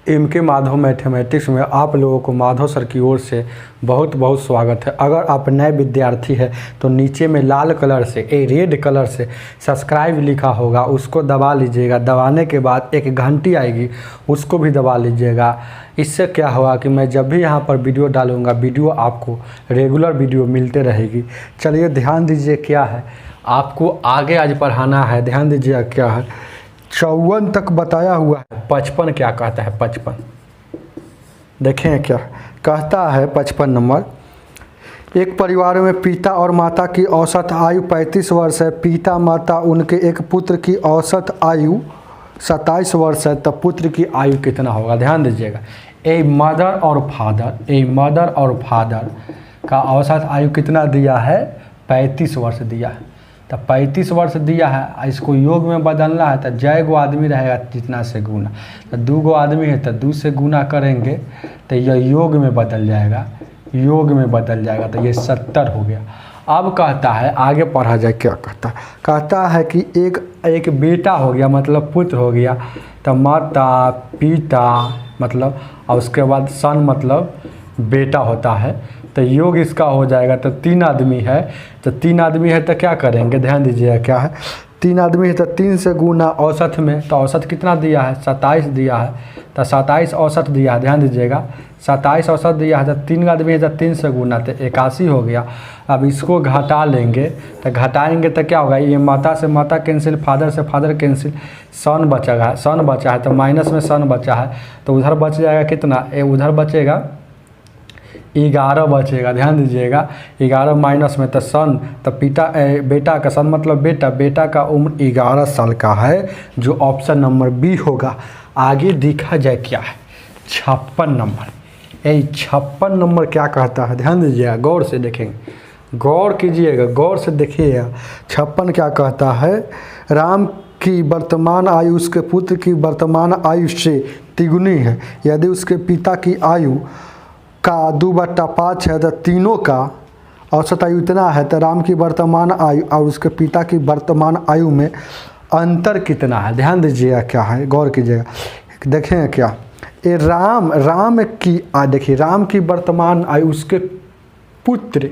M के Madhav mathematics में आप लोगों को माधव सर की ओर से बहुत बहुत स्वागत है। अगर आप नए विद्यार्थी हैं तो नीचे में लाल कलर से रेड कलर से सब्सक्राइब लिखा होगा, उसको दबा लीजिएगा। दबाने के बाद एक घंटी आएगी, उसको भी दबा लीजिएगा। इससे क्या होगा कि मैं जब भी यहाँ पर वीडियो डालूँगा, वीडियो आपको रेगुलर वीडियो मिलते रहेगी। चलिए ध्यान दीजिए क्या है, आपको आगे आज पढ़ाना है। ध्यान दीजिए क्या है, 54 तक बताया हुआ है। 55 क्या कहता है, 55 देखें क्या कहता है। 55 नंबर, एक परिवार में पिता और माता की औसत आयु 35 वर्ष है। पिता माता उनके एक पुत्र की औसत आयु 27 वर्ष है, तब पुत्र की आयु कितना होगा। ध्यान दीजिएगा, ए मदर और फादर का औसत आयु कितना दिया है, 35 वर्ष दिया है। तब 35 वर्ष दिया है, इसको योग में बदलना है। तो जय गो आदमी रहेगा जितना से गुना, तो 2 गो आदमी है तो 2 से गुना करेंगे तो यह योग में बदल जाएगा, तो ये 70 हो गया। अब कहता है आगे पढ़ा जाए, क्या कहता है कि एक बेटा हो गया, मतलब पुत्र हो गया। तो माता पिता मतलब, और उसके बाद सन मतलब बेटा होता है। तो योग इसका हो जाएगा। तो 3 आदमी है, तो क्या करेंगे। ध्यान दीजिएगा क्या है, 3 आदमी है तो 3 से गुना औसत में। तो औसत कितना दिया है, 27 दिया है। तो 27 औसत दिया है। ध्यान दीजिएगा 27 औसत दिया है। तो 3 आदमी है तो 3 से गुना, तो 81 हो गया। अब इसको घटा लेंगे, तो घटाएंगे तो क्या होगा, ये माता से माता कैंसिल, फादर से फादर कैंसिल, सन बचा है। तो माइनस में सन बचा है, तो उधर बच जाएगा कितना, उधर बचेगा 11 बचेगा। ध्यान दीजिएगा 11 माइनस में तो सन, तो बेटा का सन मतलब बेटा का उम्र 11 साल का है, जो ऑप्शन नंबर बी होगा। आगे देखा जाए क्या है, 56 नंबर। 56 नंबर क्या कहता है, ध्यान दीजिएगा, गौर से देखेंगे, गौर कीजिएगा, गौर से देखिएगा। 56 क्या कहता है, राम की वर्तमान आयु उसके पुत्र की वर्तमान आयु से तिगुनी है। यदि उसके पिता की आयु का 2/5 है तो तीनों का औसत आयु इतना है, तो राम की वर्तमान आयु और उसके पिता की वर्तमान आयु में अंतर कितना है। ध्यान दीजिएगा क्या है, गौर कीजिएगा, देखें क्या, ये राम की देखिए, राम की वर्तमान आयु उसके पुत्र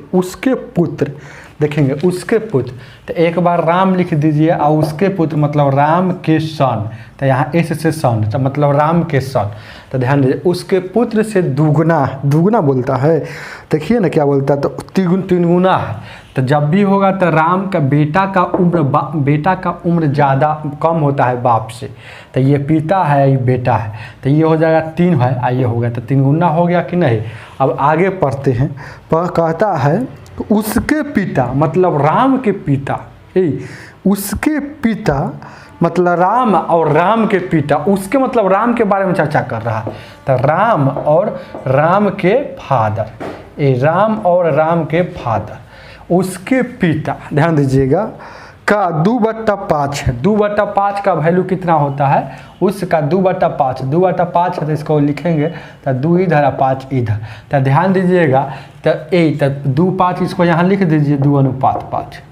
देखेंगे, उसके पुत्र। तो एक बार राम लिख दीजिए और उसके पुत्र मतलब राम के सन, तो यहाँ एस से सन, तो मतलब राम के सन। तो ध्यान दीजिए, उसके पुत्र से दुगुना बोलता है। देखिए ना क्या बोलता है, तो 3 गुना है। तो जब भी होगा तो राम का बेटा का उम्र ज़्यादा कम होता है बाप से। तो ये पिता है, ये बेटा है, तो ये हो जाएगा 3 है, ये हो गया, तो 3 गुना हो गया कि नहीं। अब आगे पढ़ते हैं, कहता है उसके पिता मतलब राम के पिता, उसके पिता मतलब राम और राम के पिता, उसके मतलब राम के बारे में चर्चा कर रहा है। तो राम और राम के फादर, राम और राम के फादर, उसके पिता, ध्यान दीजिएगा, का 2/5 है। 2/5 का वैल्यू कितना होता है, उसका 2/5 है। तो इसको लिखेंगे तो 2 इधर और 5 इधर। तो ध्यान दीजिएगा, तो 2 5 इसको यहाँ लिख दीजिए, 2:5।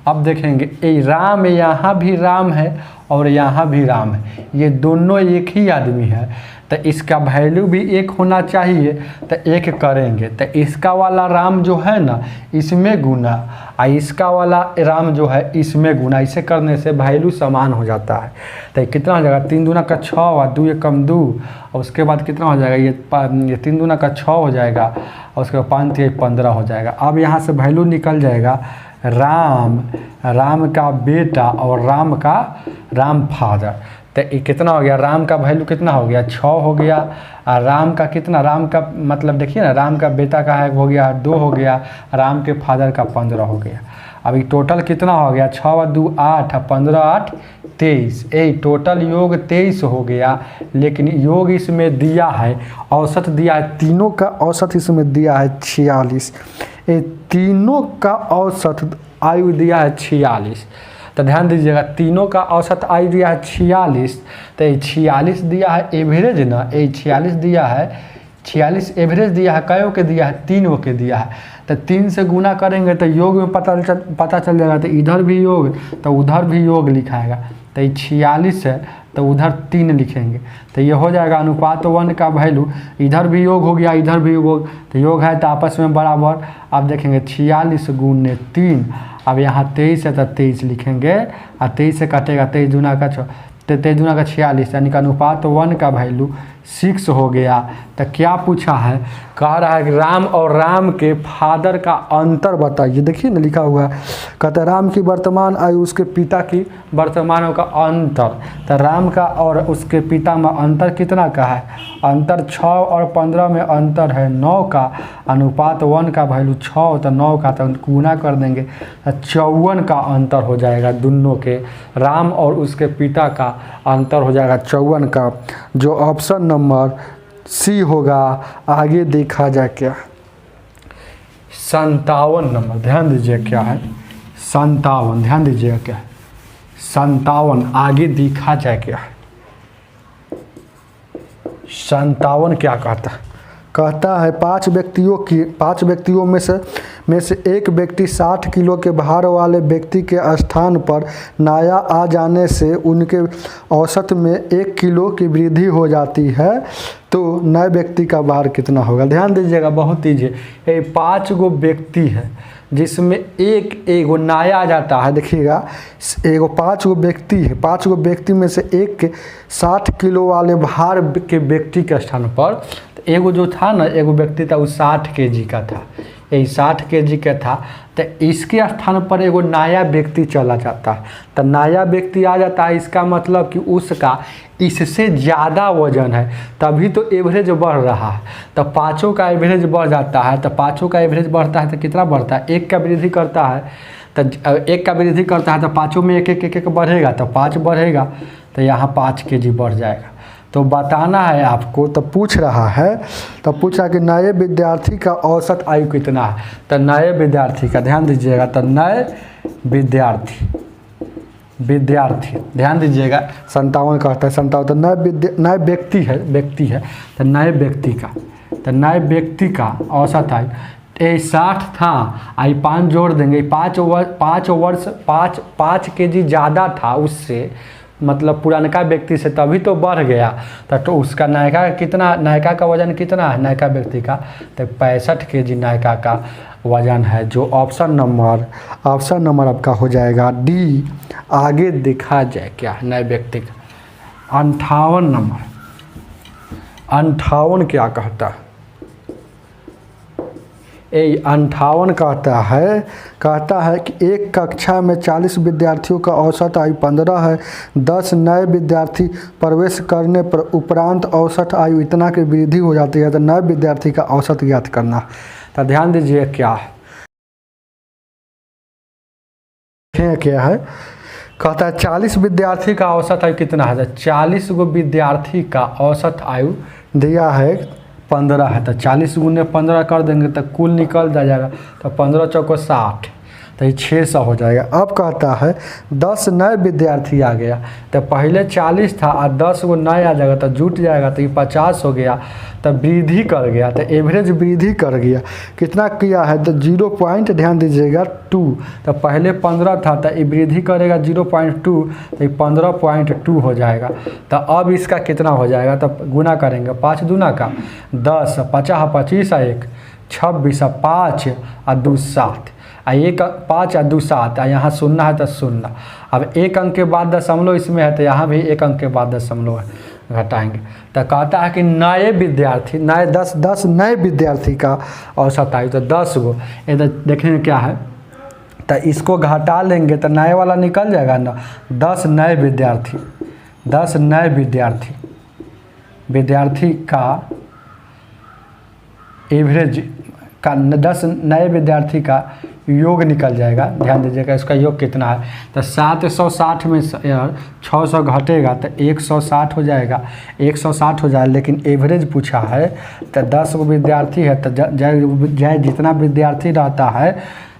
अब देखेंगे राम, यहाँ भी राम है और यहाँ भी राम है, ये दोनों एक ही आदमी है। तो इसका वैल्यू भी 1 होना चाहिए, तो 1 करेंगे तो इसका वाला राम जो है ना इसमें गुना, और इसका वाला राम जो है इसमें गुना। इसे करने से वैल्यू समान हो जाता है। तो कितना हो जाएगा, 3 दूना का 6 और 2 एकम 2, और उसके बाद कितना हो जाएगा, ये 3 दूना का 6 हो जाएगा, और उसके बाद 5 3 15 हो जाएगा। अब यहाँ से वैल्यू निकल जाएगा, राम का बेटा और राम फादर। तो ये कितना हो गया, राम का वैल्यू कितना हो गया, 6 हो गया, और राम का कितना, राम का मतलब देखिए ना, राम का बेटा का है हो गया 2 हो गया, राम के फादर का 15 हो गया। अभी टोटल कितना हो गया, 6 और 2 8, 15 8 23, टोटल योग 23 हो गया। लेकिन योग इसमें दिया है, औसत दिया है, तीनों का औसत इसमें दिया है 46। तीनों का औसत आयु दिया है 46। तो ध्यान दीजिएगा, तीनों का औसत आयु दिया है 46। तो ये 46 दिया है एवरेज ना, ये 46 दिया है, 46 एवरेज दिया है, कयो के दिया है, 3 के दिया है। तो 3 से गुना करेंगे तो योग में पता चल जाएगा। तो इधर भी योग तो उधर भी योग लिखाएगा। तो ये 46 है, तो उधर 3 लिखेंगे, तो ये हो जाएगा अनुपात 1 का वैल्यू, इधर भी योग हो गया इधर भी योग, तो योग है तो आपस में बराबर। आप देखेंगे 46 गुने 3, अब यहाँ 23 है तो 23 लिखेंगे, और 23 से कटेगा 23 दूना का 23 दूना का 46, यानी कि अनुपात 1 का वैल्यू 6 हो गया। तो क्या पूछा है, कह रहा है कि राम और राम के फादर का अंतर बताइए। देखिए ना लिखा हुआ है, कहता है राम की वर्तमान आयु उसके पिता की वर्तमान आयु का अंतर। तो राम का और उसके पिता में अंतर कितना का है, अंतर 6 और 15 में अंतर है 9 का। अनुपात 1 का वैल्यू 6 तो 9 का, तो गुना कर देंगे 54 का अंतर हो जाएगा दोनों के, राम और उसके पिता का अंतर हो जाएगा 54 का, जो ऑप्शन नंबर सी होगा। आगे देखा जाए क्या 57 नंबर, ध्यान दीजिए क्या है 57, ध्यान दीजिएगा क्या है 57। आगे देखा जाए क्या है 57 क्या कहता है 5 व्यक्तियों में से एक व्यक्ति 60 किलो के भार वाले व्यक्ति के स्थान पर नया आ जाने से उनके औसत में 1 किलो की वृद्धि हो जाती है, तो नए व्यक्ति का भार कितना होगा। ध्यान दीजिएगा, बहुत ईजी। ये 5 गो व्यक्ति है जिसमें एगो नया आ जाता है। देखिएगा 5 गो व्यक्ति है, 5 गो व्यक्ति में से एक के 60 किलो वाले भार के व्यक्ति के स्थान पर एगो जो था ना, एगो व्यक्ति था वो 60 केजी का था, यही 60 केजी का था, तो इसके स्थान पर एगो नया व्यक्ति चला जाता है। तो नया व्यक्ति आ जाता है, इसका मतलब कि उसका इससे ज़्यादा वजन है, तभी तो एवरेज बढ़ रहा है। तो 5 का एवरेज बढ़ जाता है, तो 5 का एवरेज बढ़ता है तो कितना बढ़ता है, 1 का वृद्धि करता है, तो 1 का वृद्धि करता है तो 5 में एक एक बढ़ेगा, तो 5 बढ़ेगा, तो यहाँ 5 केजी बढ़ जाएगा। तो बताना है आपको, तो पूछ रहा है, तो पूछा कि नए विद्यार्थी का औसत आयु कितना है। तो नए विद्यार्थी का ध्यान दीजिएगा, तो नए विद्यार्थी ध्यान दीजिएगा 57 कहता है 57, तो नए व्यक्ति है, तो नए व्यक्ति का औसत आयु 60 था, आई 5 जोड़ देंगे, 5 केजी ज़्यादा था उससे, मतलब पुरानका व्यक्ति से, तभी तो बढ़ गया। तो उसका नायका का वजन कितना है नायका व्यक्ति का, तो 65 केजी नायका का वजन है, जो ऑप्शन नंबर आपका हो जाएगा डी। आगे देखा जाए क्या है नए व्यक्ति का 58 नंबर। 58 क्या कहता है, 58 कहता है कि एक कक्षा में 40 विद्यार्थियों का औसत आयु 15 है, 10 नए विद्यार्थी प्रवेश करने पर उपरांत औसत आयु इतना की वृद्धि हो जाती है, तो नए विद्यार्थी का औसत ज्ञात करना। तो ध्यान दीजिए क्या है, कहता है 40 विद्यार्थी का औसत आयु कितना है, 40 गो विद्यार्थी का औसत आयु दिया है 15 है, तो 40 गुने 15 कर देंगे तो कुल निकल जाएगा, तो 15 चौको 60, तो ये 600 हो जाएगा। अब कहता है 10 नए विद्यार्थी आ गया, तो पहले 40 था और 10 गो नए आ जाएगा तो जुट जाएगा, तो ये 50 हो गया, तो वृद्धि कर गया, तो एवरेज वृद्धि कर गया। कितना किया है, तो 0. ध्यान दीजिएगा 2, तो पहले 15 था तो ये वृद्धि करेगा 0.2, तो ये 15.2 हो जाएगा। तो अब इसका कितना हो जाएगा, तो गुना करेंगे 5 दूना का 10, 50 25 1 26 5 और 2 7, 1 5 और 2 7, यहाँ 0 है तो 0। अब 1 अंक के बाद दशमलव इसमें है, तो यहाँ भी 1 अंक के बाद दशमलव घटाएंगे। तो कहता है कि नए विद्यार्थी 10 नए विद्यार्थी का औसत आयु, तो 10 गो इधर देखेंगे क्या है, तो इसको घटा लेंगे तो नए वाला निकल जाएगा ना। 10 नए विद्यार्थी का एवरेज का 10 नए विद्यार्थी का योग निकल जाएगा। ध्यान दीजिएगा इसका योग कितना है, तो 760 में 600 घटेगा तो 160 हो जाएगा, 160 हो जाएगा। लेकिन एवरेज पूछा है, तो 10 गो विद्यार्थी है, तो जितना विद्यार्थी रहता है,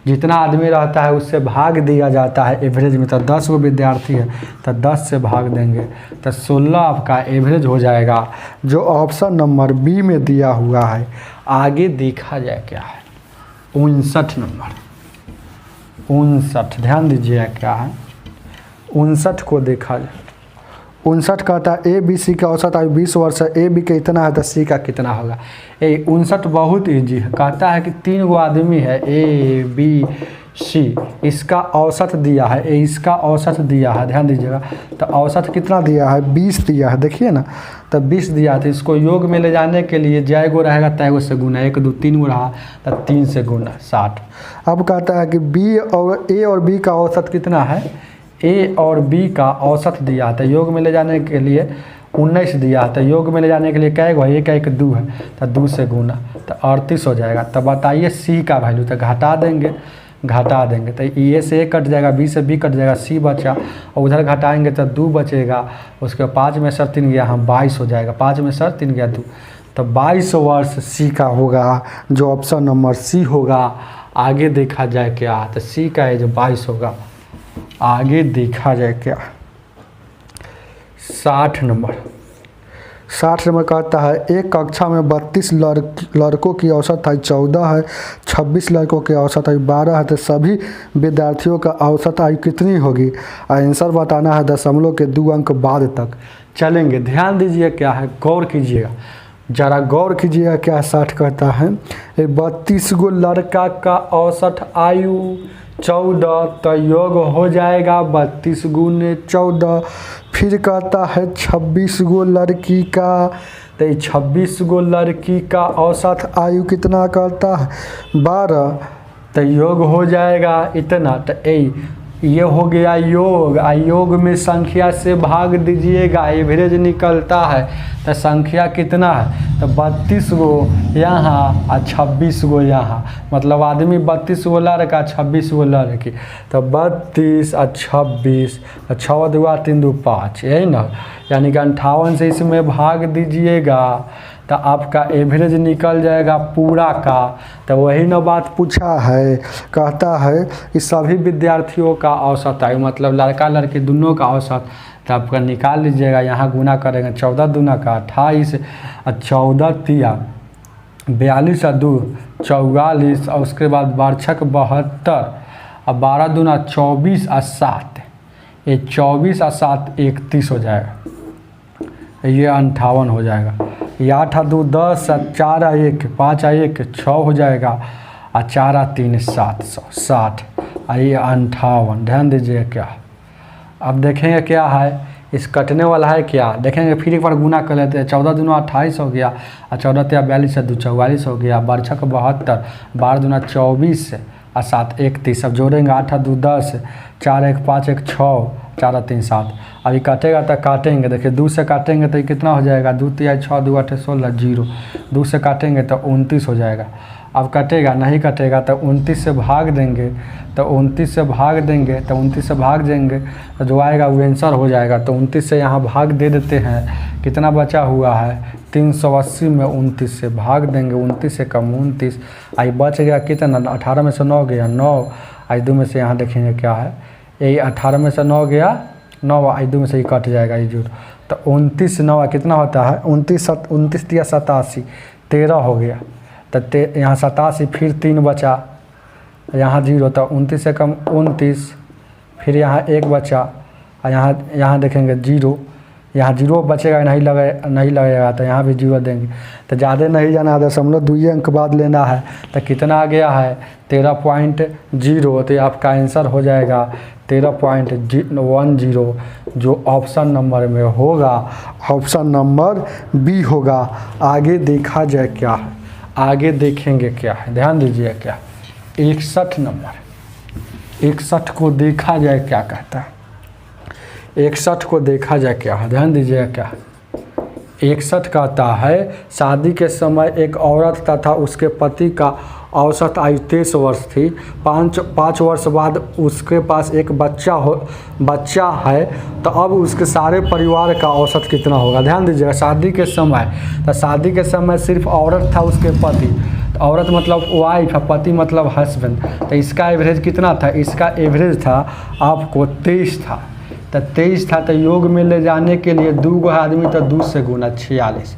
जितना आदमी रहता है उससे भाग दिया जाता है एवरेज में। तो 10 गो विद्यार्थी है तो 10 से भाग देंगे तो 16 आपका एवरेज हो जाएगा, जो ऑप्शन नंबर बी में दिया हुआ है। आगे देखा जाए क्या है 59 नंबर। 59 ध्यान दीजिए क्या है 59 को देखा जाए। 59 कहता है ए बी सी का औसत आयु 20 वर्ष है, ए बी का इतना है तो सी का कितना होगा। 59 बहुत ईजी है। कहता है कि 3 गो आदमी है ए बी सी, इसका औसत दिया है, इसका औसत दिया है, ध्यान दीजिएगा। तो औसत कितना दिया है 20 दिया है, देखिए ना, तो 20 दिया है। तो इसको योग में ले जाने के लिए जय गो रहेगा तय गो से गुना, 1 2 3 गो रहा तो 3 से गुना 60। अब कहता है कि बी और ए और बी का औसत कितना है, ए और बी का औसत दिया है। तो योग में ले जाने के लिए 19 दिया है, तो योग में ले जाने के लिए क्या है, 1 1 2 है, तो 2 से गुना तो 38 हो जाएगा। तो बताइए सी का वैल्यू, तो घटा देंगे तो ए से ए कट जाएगा, बी से बी कट जाएगा, सी बचा और उधर घटाएंगे तो 2 बचेगा। उसके 5 में सर 3 गया, हाँ 22 हो जाएगा, 5 में सर 3 गया 2, तो 22 वर्ष सी का होगा, जो ऑप्शन नंबर सी होगा। आगे देखा जाए क्या, तो सी का एज 22 होगा। आगे देखा जाए क्या, 60 नंबर कहता है एक कक्षा में 32 लड़कों की औसत आयु 14 है, 26 लड़कों की औसत आयु 12 है, तो सभी विद्यार्थियों का औसत आयु कितनी होगी। आंसर बताना है, दशमलव के 2 अंक बाद तक चलेंगे। ध्यान दीजिए क्या है, गौर कीजिएगा, जरा गौर कीजिएगा क्या 60 कहता है 32 गो लड़का का औसत आयु 14, तो योग हो जाएगा 32 गुने 14। फिर कहता है 26 गो लड़की का, तो 26 गो लड़की का औसत आयु कितना कहता है 12, तो योग हो जाएगा इतना। तो ये हो गया योग, योग में संख्या से भाग दीजिएगा, एवरेज निकलता है। तो संख्या कितना है, तो 32 गो यहाँ और 26 गो यहाँ, मतलब आदमी 32 गो लड़का 26 गो लड़की, तो 32 और 26 और 6 2 3 2 5, यही ना, यानी कि 58 से इसमें भाग दीजिएगा तो आपका एवरेज निकल जाएगा पूरा का। तो वही ना बात पूछा है, कहता है कि सभी विद्यार्थियों का औसत आयु, मतलब लड़का लड़की दोनों का औसत, तो आपका निकाल लीजिएगा। यहाँ गुना करेंगे 14 दूना का 28 और 14 तिया 42 और 2 44 और उसके बाद 12 6 72 और 12 दूना 24 और 7, ये 24 और 7 31 हो जाएगा, ये 58 हो जाएगा। ये 8 और 2 10 और 4 और 1 5 और 1 6 हो जाएगा और 4 और 3 760 और ये 58। ध्यान दीजिए क्या, अब देखेंगे क्या है, इस कटने वाला है क्या, देखेंगे फिर एक बार गुना कर लेते हैं। 14 दूना 28 हो गया और 14 तिया 42 और 2 44 हो गया, 12 6 72 12 दूना 24 और 7 31। अब जोड़ेंगे 8 और 2 10 4 1 5 1 6 4 और 3 7। अभी काटेगा तो काटेंगे, देखिए 2 से काटेंगे तो ये कितना हो जाएगा, 2 तिया 6 2 8 16 0, 2 से काटेंगे तो 29 हो जाएगा। अब कटेगा नहीं कटेगा तो 29 से भाग देंगे, तो 29 से भाग देंगे तो 29 से भाग देंगे तो जो आएगा वो आंसर हो जाएगा। तो 29 से यहाँ भाग दे देते हैं, कितना बचा हुआ है 380 में 29 से भाग देंगे, 29 से कम 29, आई बच गया कितना, 18 में से 9 गया 9, आई 2 में से यहाँ देखेंगे क्या है, यही 18 में से 9 गया 9, आई 2 में से ही कट जाएगा ये जुड़, तो 29 9 कितना होता है 29 तिया 87 13 हो गया। तो यहाँ 87 फिर 3 बचा, यहाँ 0, तो 29 से कम 29, फिर यहाँ 1 बचा और यहाँ देखेंगे 0, यहाँ 0 बचेगा नहीं लगेगा तो यहाँ भी 0 देंगे। तो ज़्यादा नहीं जाना, 0.2 अंक बाद लेना है। तो कितना आ गया है 13.0, तो आपका आंसर हो जाएगा 13.10, जो ऑप्शन नंबर में होगा, ऑप्शन नंबर बी होगा। आगे देखा जाए क्या है, आगे देखेंगे क्या है, ध्यान दीजिए क्या 61 नंबर, 61 को देखा जाए क्या कहता है, 61 को देखा जाए क्या है, ध्यान दीजिए क्या 61 कहता है शादी के समय एक औरत तथा उसके पति का औसत आयु 23 वर्ष थी। 5 वर्ष बाद उसके पास एक बच्चा है, तो अब उसके सारे परिवार का औसत कितना होगा। ध्यान दीजिएगा, शादी के समय, तो शादी के समय सिर्फ औरत था उसके पति, तो औरत मतलब वाइफ, पति मतलब हस्बैंड, तो इसका एवरेज कितना था, इसका एवरेज था आपको 23 था। तो 23 था, तो योग में ले जाने के लिए 2 गो आदमी, तो 2 से गुना 46।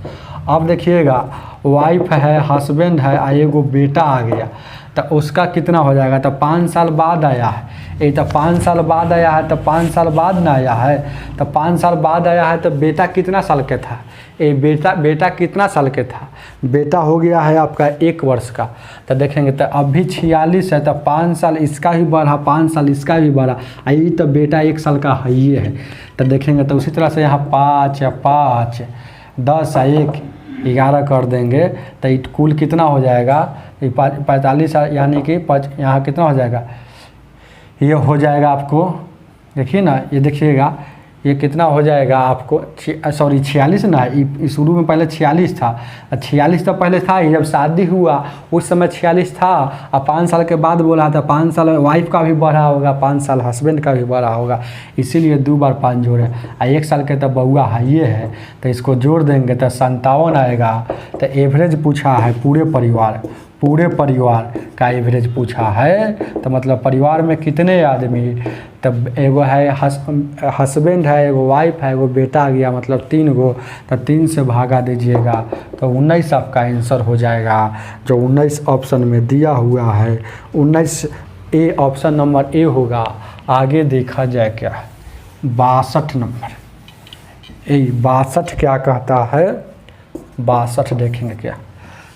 अब देखिएगा वाइफ है, हस्बैंड है, एगो बेटा आ गया, तो उसका कितना हो जाएगा, तो 5 साल बाद आया है, ये तो 5 साल बाद आया है, तो 5 साल बाद ना आया है, तो 5 साल बाद आया है, तो बेटा कितना साल के था, ये बेटा कितना साल के था, बेटा हो गया है आपका 1 वर्ष का। तो देखेंगे तो अभी 46 है, तो 5 साल इसका भी बढ़ा, 5 साल इसका भी बढ़ा, ये तो बेटा 1 साल का है ही है। तो देखेंगे तो उसी तरह से यहाँ 5 या 5 10 1 11 कर देंगे, तो ये कुल कितना हो जाएगा, 45 यानी कि यहाँ कितना हो जाएगा, ये हो जाएगा आपको, देखिए ना, ये देखिएगा ये कितना हो जाएगा आपको, सॉरी 46 ना, शुरू में पहले 46 था, 46 तो पहले था ही, जब शादी हुआ उस समय 46 था, और 5 साल के बाद बोला था, 5 साल वाइफ का भी बढ़ा होगा, 5 साल हस्बैंड का भी बढ़ा होगा, इसीलिए 2 बार 5 जोड़े। 1 साल के तो बउआ है ये है, तो इसको जोड़ देंगे तो 57 आएगा। तो एवरेज पूछा है पूरे परिवार का एवरेज पूछा है, तो मतलब परिवार में कितने आदमी, तब एगो है हस्बैंड है, एगो वाइफ है, एगो बेटा आ गया, मतलब 3 गो, तो 3 से भागा दीजिएगा तो 19 आपका आंसर हो जाएगा, जो 19 ऑप्शन में दिया हुआ है। 19 ए ऑप्शन नंबर ए होगा। आगे देखा जाए क्या, 62 नंबर, 62 क्या कहता है, 62 देखेंगे क्या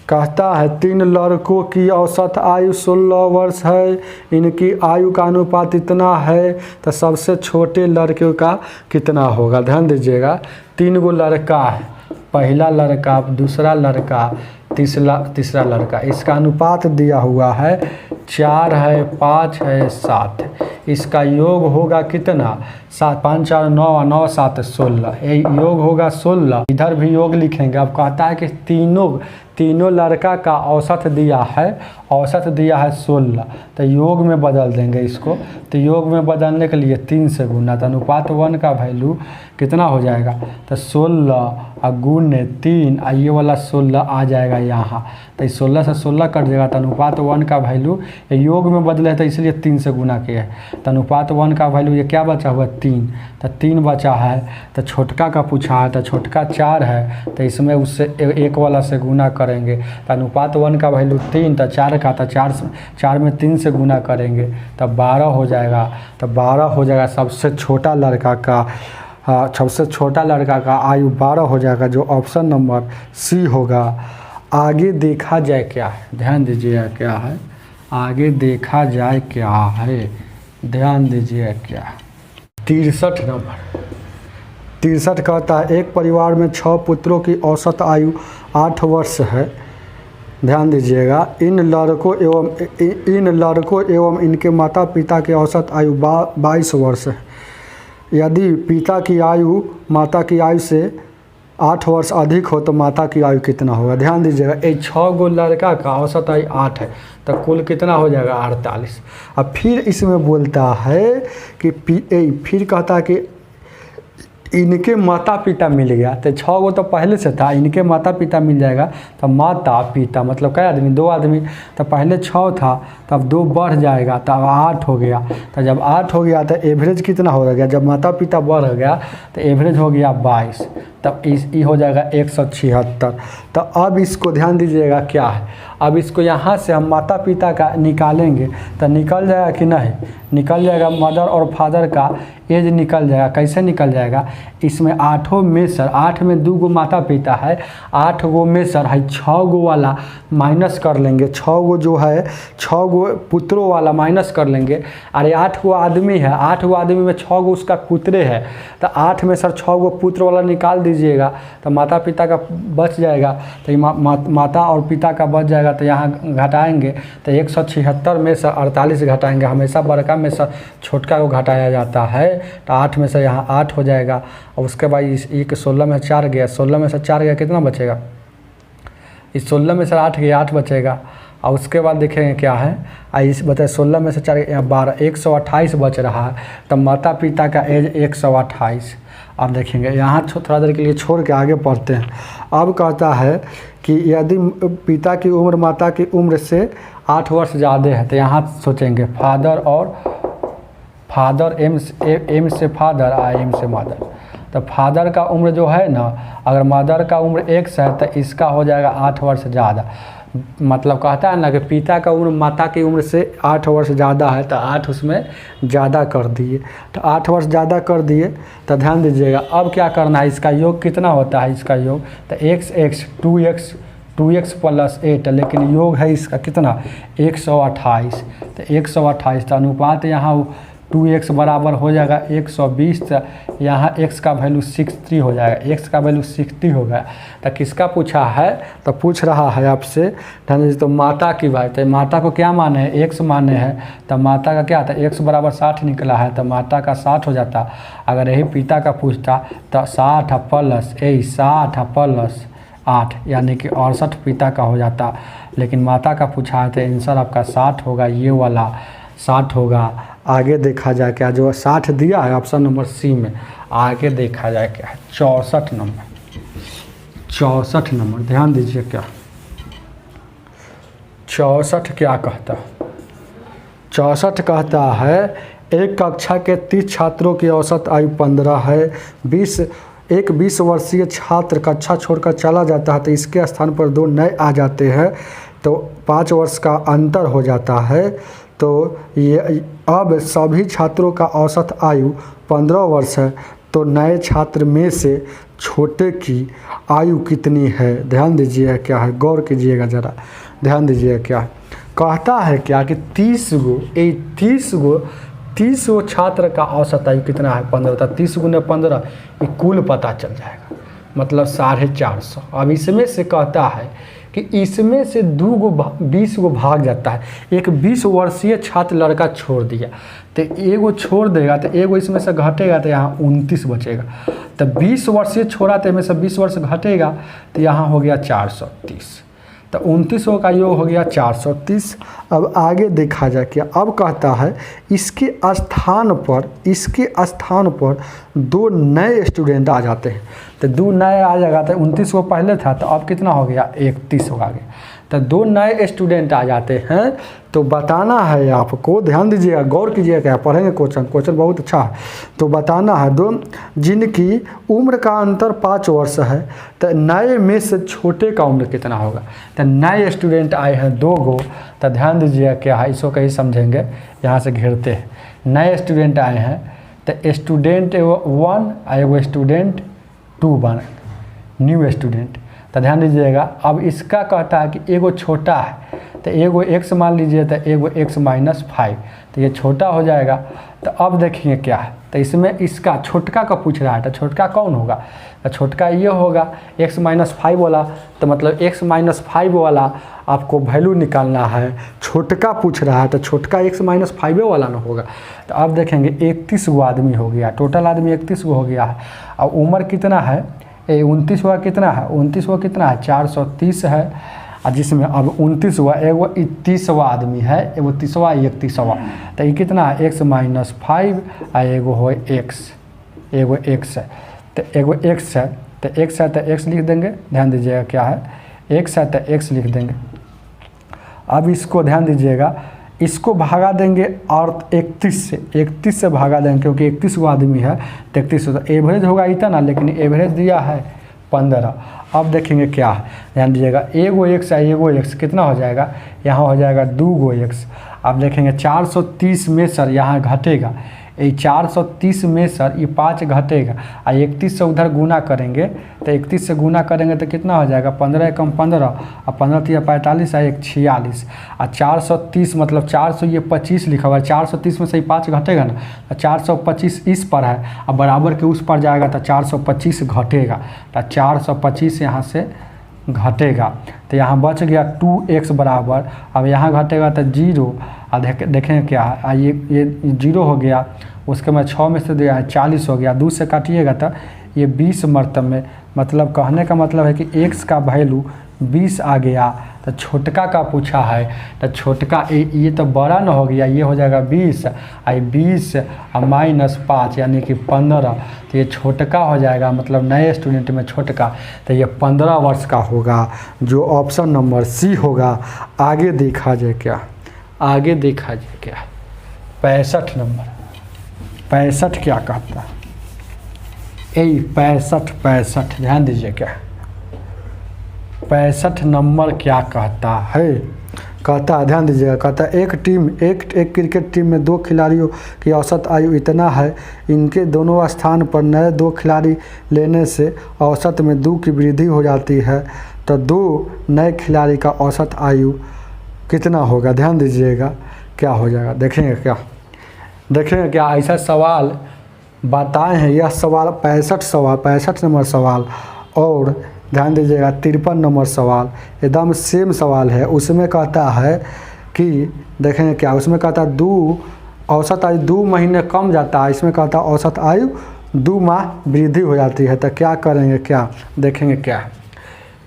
कहता है। 3 लड़कों की औसत आयु 16 वर्ष है, इनकी आयु का अनुपात इतना है, तो सबसे छोटे लड़के का कितना होगा। ध्यान दीजिएगा, 3 गो लड़का है, पहला लड़का, दूसरा लड़का, तीसरा लड़का, इसका अनुपात दिया हुआ है 4 है, 5 है, 7 है, इसका योग होगा कितना, 7 5 4 9 9 7 16, ये योग होगा 16। इधर भी योग लिखेंगे। अब कहता है कि तीनों लड़का का औसत दिया है 16, तो योग में बदल देंगे इसको। तो योग में बदलने के लिए 3 से गुना, तो अनुपात 1 का वैल्यू कितना हो जाएगा, तो 16 गुणे 3, ये वाला 16 आ जाएगा यहाँ, तो 16 से 16 कट जाएगा, तो अनुपात 1 का वैल्यू योग में बदले तो इसलिए 3 से गुना किया है, तो अनुपात 1 का वैल्यू ये क्या बचा हुआ 3, तो 3 बचा है। तो छोटका का पूछा है, तो छोटका 4 है, तो इसमें उससे 1 वाला से गुना करेंगे, तो अनुपात 1 का वैल्यू 3, तो 4 का, तो 4 में 3 से गुना करेंगे तो 12 हो जाएगा। तो 12 हो जाएगा सबसे छोटा लड़का का आयु 12 हो जाएगा, जो ऑप्शन नंबर सी होगा। आगे देखा जाए क्या है, ध्यान दीजिएगा क्या है, आगे देखा जाए क्या है, ध्यान दीजिए क्या। 63 नंबर, 63 कहता है एक परिवार में 6 पुत्रों की औसत आयु 8 वर्ष है। ध्यान दीजिएगा, इन लड़कों एवं इनके माता पिता की औसत आयु 22 वर्ष है। यदि पिता की आयु माता की आयु से 8 वर्ष अधिक हो तो माता की आयु कितना होगा। ध्यान दीजिएगा, ये 6 गो लड़का का औसत आयु 8 है, तो कुल कितना हो जाएगा 48। अब फिर इसमें बोलता है कि फिर कहता है कि इनके माता पिता मिल गया, तो 6 गो तो पहले से था, इनके माता पिता मिल जाएगा, तो माता पिता मतलब क्या आदमी, 2 आदमी, तो पहले 6 था, तब 2 बढ़ जाएगा, तब 8 हो गया। तो जब 8 हो गया तो एवरेज कितना हो गया, जब माता पिता बढ़ गया तो एवरेज हो गया 22, तब ये हो जाएगा 176। तो अब इसको ध्यान दीजिएगा क्या है, अब इसको यहाँ से हम माता पिता का निकालेंगे तो निकल जाएगा कि नहीं, निकल जाएगा। मदर और फादर का एज निकल जाएगा। कैसे निकल जाएगा, इसमें 8 में सर 8 में 2 गो माता पिता है, 8 गो में सर है 6 गो वाला माइनस कर लेंगे, 6 गो जो है 6 गो पुत्रों वाला माइनस कर लेंगे। अरे 8 गो आदमी है, 8 गो आदमी में 6 गो उसका पुत्रे है, तो 8 में सर 6 गो पुत्र वाला निकाल दीजिएगा तो माता पिता का बच जाएगा। तो माता और पिता का बच जाएगा, तो यहाँ घटाएंगे तो 176 में से 48 घटाएंगे। हमेशा बड़का में से छोटका को घटाया जाता है, तो 8 में से यहाँ 8 हो जाएगा। और उसके बाद एक 16 में 4 गया, 16 में से 4 गया, कितना बचेगा, इस 16 में से 8 गया, 8 बचेगा। और उसके बाद देखेंगे क्या है, इस बताए 16 में से 4 12 128 बच रहा है, तो माता पिता का एज 128। अब देखेंगे यहाँ थोड़ा देर के लिए छोड़ के आगे पढ़ते हैं। अब कहता है कि यदि पिता की उम्र माता की उम्र से 8 वर्ष ज़्यादा है, तो यहाँ सोचेंगे फादर एम से फादर और एम से मदर। तो फादर का उम्र जो है ना, अगर मदर का उम्र 1 है तो इसका हो जाएगा 8 वर्ष ज़्यादा। मतलब कहता है ना कि पिता का उम्र माता की उम्र से 8 वर्ष ज़्यादा है, तो 8 उसमें ज़्यादा कर दिए, तो 8 वर्ष ज़्यादा कर दिए। तो ध्यान दीजिएगा, अब क्या करना है, इसका योग कितना होता है, इसका योग तो x 2x + 8, लेकिन योग है इसका कितना 128, तो 128 तो अनुपात यहाँ 2x बराबर हो जाएगा 120, तो यहाँ x का वैल्यू 63 हो जाएगा, x का वैल्यू 60 हो गया। तो किसका पूछा है, तो पूछ रहा है आपसे तो माता की बात, तो माता को क्या माने है, x माने हैं, तो माता का क्या था, x बराबर 60 निकला है, तो माता का 60 हो जाता। अगर यही पिता का पूछता तो 60 + 8 यानी कि 68 पिता का हो जाता, लेकिन माता का पूछा है तो आंसर आपका 60 होगा, ये वाला 60 होगा। आगे देखा जाए क्या, जो 60 दिया है ऑप्शन नंबर सी में, आगे देखा जाए क्या है 64 नंबर, ध्यान दीजिए क्या 64 क्या कहता है, 64 कहता है एक कक्षा के 30 छात्रों की औसत आयु 15 है, 20 वर्षीय छात्र कक्षा छोड़कर चला जाता है तो इसके स्थान पर 2 नए आ जाते हैं, तो 5 वर्ष का अंतर हो जाता है। तो ये अब सभी छात्रों का औसत आयु 15 वर्ष है, तो नए छात्र में से छोटे की आयु कितनी है। ध्यान दीजिए क्या है, गौर कीजिएगा ज़रा, ध्यान दीजिए क्या है, कहता है क्या कि 30 गो छात्र का औसत आयु कितना है 15, था 30 × 15 ये कुल पता चल जाएगा, मतलब 450। अब इसमें से कहता है कि इसमें से 20 गो भाग जाता है, एक 20 वर्षीय छात्र लड़का छोड़ दिया तो एगो छोड़ देगा, तो एगो इसमें से घटेगा तो यहाँ 29 बचेगा, तो 20 वर्षीय छोड़ा तो इसमें से 20 वर्ष घटेगा तो यहाँ हो गया 430, तो 29 का योग हो गया 430। अब आगे देखा जाए क्या, अब कहता है इसके स्थान पर 2 नए स्टूडेंट आ जाते हैं, तो 2 नए आ जाएगा, तो 29 को पहले था तो अब कितना हो गया 31 हो गया, तो 2 नए स्टूडेंट आ जाते हैं। तो बताना है आपको, ध्यान दीजिएगा, गौर कीजिएगा, क्या पढ़ेंगे क्वेश्चन बहुत अच्छा है। तो बताना है 2 जिनकी उम्र का अंतर 5 वर्ष है, तो नए में से छोटे का उम्र कितना होगा। तो नए स्टूडेंट आए हैं 2 गो, तो ध्यान दीजिएगा क्या है, इसको कहीं समझेंगे, यहाँ से घेरते हैं। नए स्टूडेंट आए हैं तो स्टूडेंट 1 और एगो स्टूडेंट 2 बन न्यू स्टूडेंट। तो ध्यान दीजिएगा, अब इसका कहता है कि एगो छोटा है, तो एगो x मान लीजिए, तो एगो x - 5, तो ये छोटा हो जाएगा। तो अब देखिए क्या है, तो इसमें इसका छोटका का पूछ रहा है, तो छोटका कौन होगा, तो छोटका ये होगा x - 5 वाला, तो मतलब x - 5 वाला आपको वैल्यू निकालना है, छोटका पूछ रहा है तो छोटका x - 5 वाला ना होगा। तो अब देखेंगे 31 गो आदमी हो गया, टोटल आदमी 31 गो हो गया है। अब उम्र कितना है, 29 हुआ कितना है, 29 हुआ कितना है 430 है, और जिसमें अब 29 हुआ एगो 30वां आदमी है, एगो 30वां 31वां, तो ये कितना है x - 5 और एगो हो x है, तो एगो x है, तो x है तो x लिख देंगे, ध्यान दीजिएगा क्या है x है तो x लिख देंगे। अब इसको ध्यान दीजिएगा, इसको भागा देंगे और 31 से भागा देंगे, क्योंकि 31 गो आदमी है तो 31 तो एवरेज होगा इतना, लेकिन एवरेज दिया है 15। अब देखेंगे क्या है, ध्यान दीजिएगा, एगो x है, एगो x कितना हो जाएगा, यहाँ हो जाएगा 2 गो x। अब देखेंगे 430 में सर यहाँ घटेगा, ये 430 में सर ये 5 घटेगा, और 31 से उधर गुना करेंगे, तो 31 से गुना करेंगे तो कितना हो जाएगा 15 × 15 और 15 × 45 है 46, और 430 मतलब 400 ये 25 लिखा हुआ है, 430 में से 5 घटेगा ना, तो 425 इस पर है, और बराबर के उस पर जाएगा तो 425 घटेगा, तो 425 यहाँ से घटेगा, तो यहाँ बच गया 2x बराबर। अब यहाँ घटेगा तो 0, और देखें क्या है, ये 0 हो गया, उसके बाद 6 में से दिया है 40 हो गया, 2 से काटिएगा तो ये 20 मरतब में, मतलब कहने का मतलब है कि x का वैल्यू 20 आ गया। तो छोटका का पूछा है, तो छोटका ये तो बड़ा न हो गया, ये हो जाएगा 20 और 20 और -5 यानी कि 15, तो ये छोटका हो जाएगा, मतलब नए स्टूडेंट में छोटका, तो ये 15 वर्ष का होगा, जो ऑप्शन नंबर सी होगा। आगे देखा जाए क्या, आगे देखा जाए क्या 65 नंबर, 65 क्या कहता है, 65 ध्यान दीजिए क्या 65 नंबर क्या कहता है? कहता है, ध्यान दीजिएगा, कहता है एक क्रिकेट टीम में 2 खिलाड़ियों की औसत आयु इतना है, इनके दोनों स्थान पर नए 2 खिलाड़ी लेने से औसत में 2 की वृद्धि हो जाती है, तो 2 नए खिलाड़ी का औसत आयु कितना होगा? ध्यान दीजिएगा क्या हो जाएगा, देखेंगे क्या ऐसा सवाल बताए हैं। यह सवाल 65 नंबर सवाल और ध्यान दीजिएगा 53 नंबर सवाल एकदम सेम सवाल है। उसमें कहता है कि देखेंगे क्या, उसमें कहता है औसत आयु 2 महीने कम जाता है, इसमें कहता है औसत आयु 2 माह वृद्धि हो जाती है। तो क्या करेंगे, क्या देखेंगे क्या,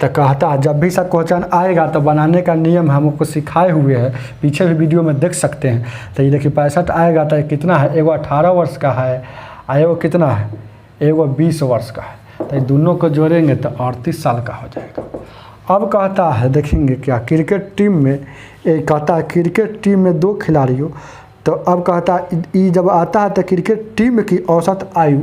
तो कहता है जब भी सब क्वेश्चन आएगा तो बनाने का नियम हम आपको सिखाए हुए हैं, पीछे भी वीडियो में देख सकते हैं। तो ये देखिए 65 आएगा तो कितना है, एगो 18 वर्ष का है और एगो कितना है, एगो 20 वर्ष का है। तो ये दोनों को जोड़ेंगे तो 38 साल का हो जाएगा। अब कहता है देखेंगे क्या, क्रिकेट टीम में कहता है क्रिकेट टीम में 2 खिलाड़ियों, तो अब कहता है जब आता है तो क्रिकेट टीम की औसत आयु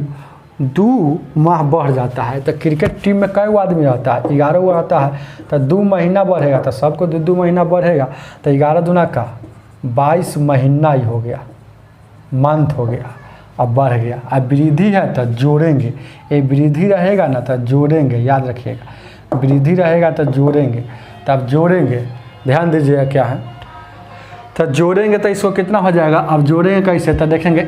2 माह बढ़ जाता है। तो क्रिकेट टीम में कई आदमी रहता है, 11 गो रहता है, तो 2 महीना बढ़ेगा, तो सबको 2 महीना बढ़ेगा, तो 11 दूना का 22 महीना ही हो गया, मंथ हो गया, अब बढ़ गया। अब वृद्धि है तो जोड़ेंगे, ये वृद्धि रहेगा ना तो जोड़ेंगे, याद रखिएगा वृद्धि रहेगा तो जोड़ेंगे, तब जोड़ेंगे, ध्यान दीजिएगा क्या है, तो जोड़ेंगे तो इसको कितना हो जाएगा। अब जोड़ेंगे कैसे, तो देखेंगे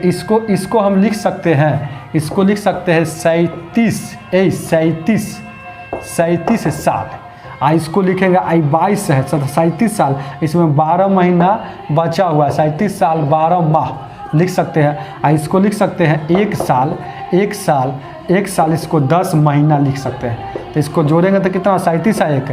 इसको हम लिख सकते हैं, इसको लिख सकते हैं 37 साल, इसको लिखेंगे 22 है 37 साल, इसमें 12 महीना बचा हुआ है, 37 साल 12 माह लिख सकते हैं। इसको लिख सकते हैं 1 साल, इसको 10 महीना लिख सकते हैं। तो इसको जोड़ेंगे तो कितना, 37 है 1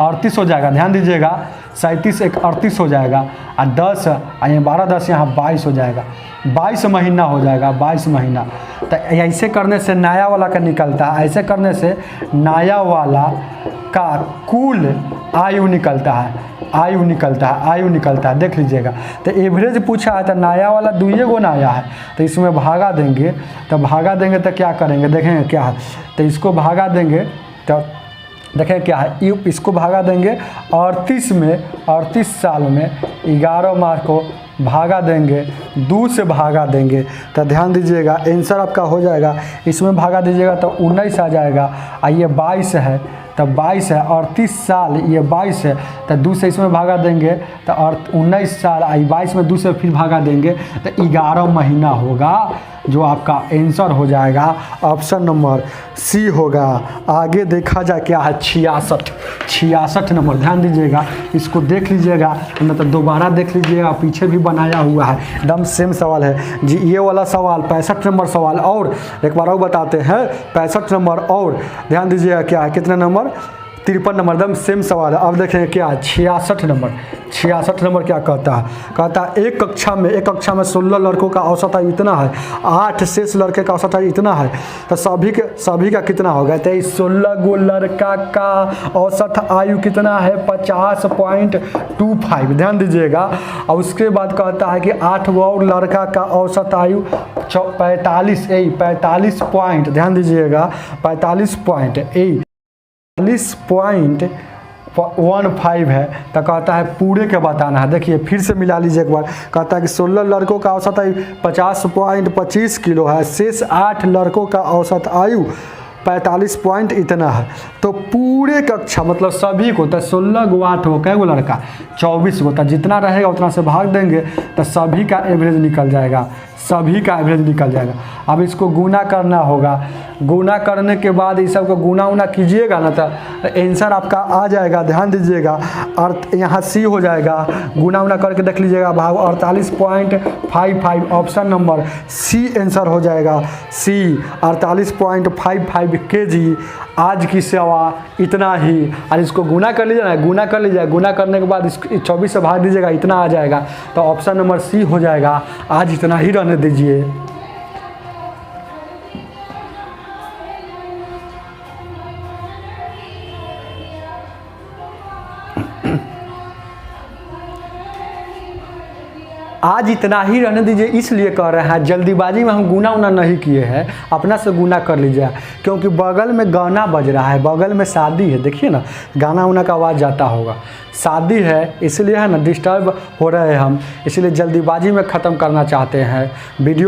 38 हो जाएगा, ध्यान दीजिएगा 37 1 38 हो जाएगा, और 10 यहाँ 12 10 यहाँ 22 हो जाएगा, 22 महीना हो जाएगा, 22 महीना। तो ऐसे करने से नया वाला का निकलता है, ऐसे करने से नया वाला का कुल आयु निकलता है, देख लीजिएगा। तो एवरेज पूछा है तो नया वाला 2 गो नया है, तो इसमें भागा देंगे, तो क्या करेंगे, देखेंगे क्या है, तो इसको भागा देंगे तो देखें क्या है, इसको भागा देंगे 38 साल में 11 माह को भागा देंगे, 2 से भागा देंगे, तो ध्यान दीजिएगा आंसर आपका हो जाएगा, इसमें भागा दीजिएगा तो 19 आ जाएगा, और ये 22 है तो 22 है, 38 साल ये 22 है, तो 2 से इसमें भागा देंगे तो 19 साल, 22 में 2 से फिर भागा देंगे तो 11 महीना होगा, जो आपका आंसर हो जाएगा ऑप्शन नंबर सी होगा। आगे देखा जाए क्या है, 66 नंबर, ध्यान दीजिएगा, इसको देख लीजिएगा, मतलब दोबारा देख लीजिएगा, पीछे भी बनाया हुआ है, एकदम सेम सवाल है जी। ये वाला सवाल 65 नंबर सवाल, और एक बार और बताते हैं 65 नंबर, और ध्यान दीजिएगा क्या है, कितने नंबर, 53 नंबर, एकदम सेम सवाल है। अब देखेंगे क्या है 66 नंबर क्या कहता है, एक कक्षा में 16 लड़कों का औसत आयु इतना है, 8 शेष लड़के का औसत आयु इतना है, तो सभी का कितना होगा, तो 16 गो लड़का का औसत आयु कितना है, 50.25, ध्यान दीजिएगा। और उसके बाद कहता है कि 8 गो और लड़का का औसत आयु 45 पॉइंट, ध्यान दीजिएगा 45.15 है, तो कहता है पूरे के बताना है। देखिए फिर से मिला लीजिए एक बार, कहता है कि 16 लड़कों का औसत आयु 50.25 किलो है, शेष 8 लड़कों का औसत आयु 45 पॉइंट इतना है, तो पूरे कक्षा मतलब सभी को, तो 16 गो 8 गो कै गो लड़का 24 गो, तो जितना रहेगा उतना से भाग देंगे तो सभी का एवरेज निकल जाएगा, अब इसको गुना करना होगा, गुना करने के बाद इस सब को गुना उना कीजिएगा ना तो आंसर आपका आ जाएगा, ध्यान दीजिएगा। और यहाँ सी हो जाएगा, गुना उना करके देख लीजिएगा, भाग 48.55, ऑप्शन नंबर सी आंसर हो जाएगा, सी 48.55 kg। आज की सेवा इतना ही, और इसको गुना कर लीजिए ना, गुना करने के बाद इसको 24 से भाग दीजिएगा, इतना आ जाएगा, तो ऑप्शन नंबर सी हो जाएगा। आज इतना ही रहने दीजिए। आज इतना ही रहने दीजिए, इसलिए कर रहे हैं, जल्दीबाजी में हम गुना उना नहीं किए हैं, अपना से गुना कर लीजिए, क्योंकि बगल में गाना बज रहा है, बगल में शादी है, देखिए ना गाना उना का आवाज़ जाता होगा, शादी है इसलिए है ना, डिस्टर्ब हो रहे हैं हम, इसलिए जल्दीबाजी में ख़त्म करना चाहते हैं वीडियो।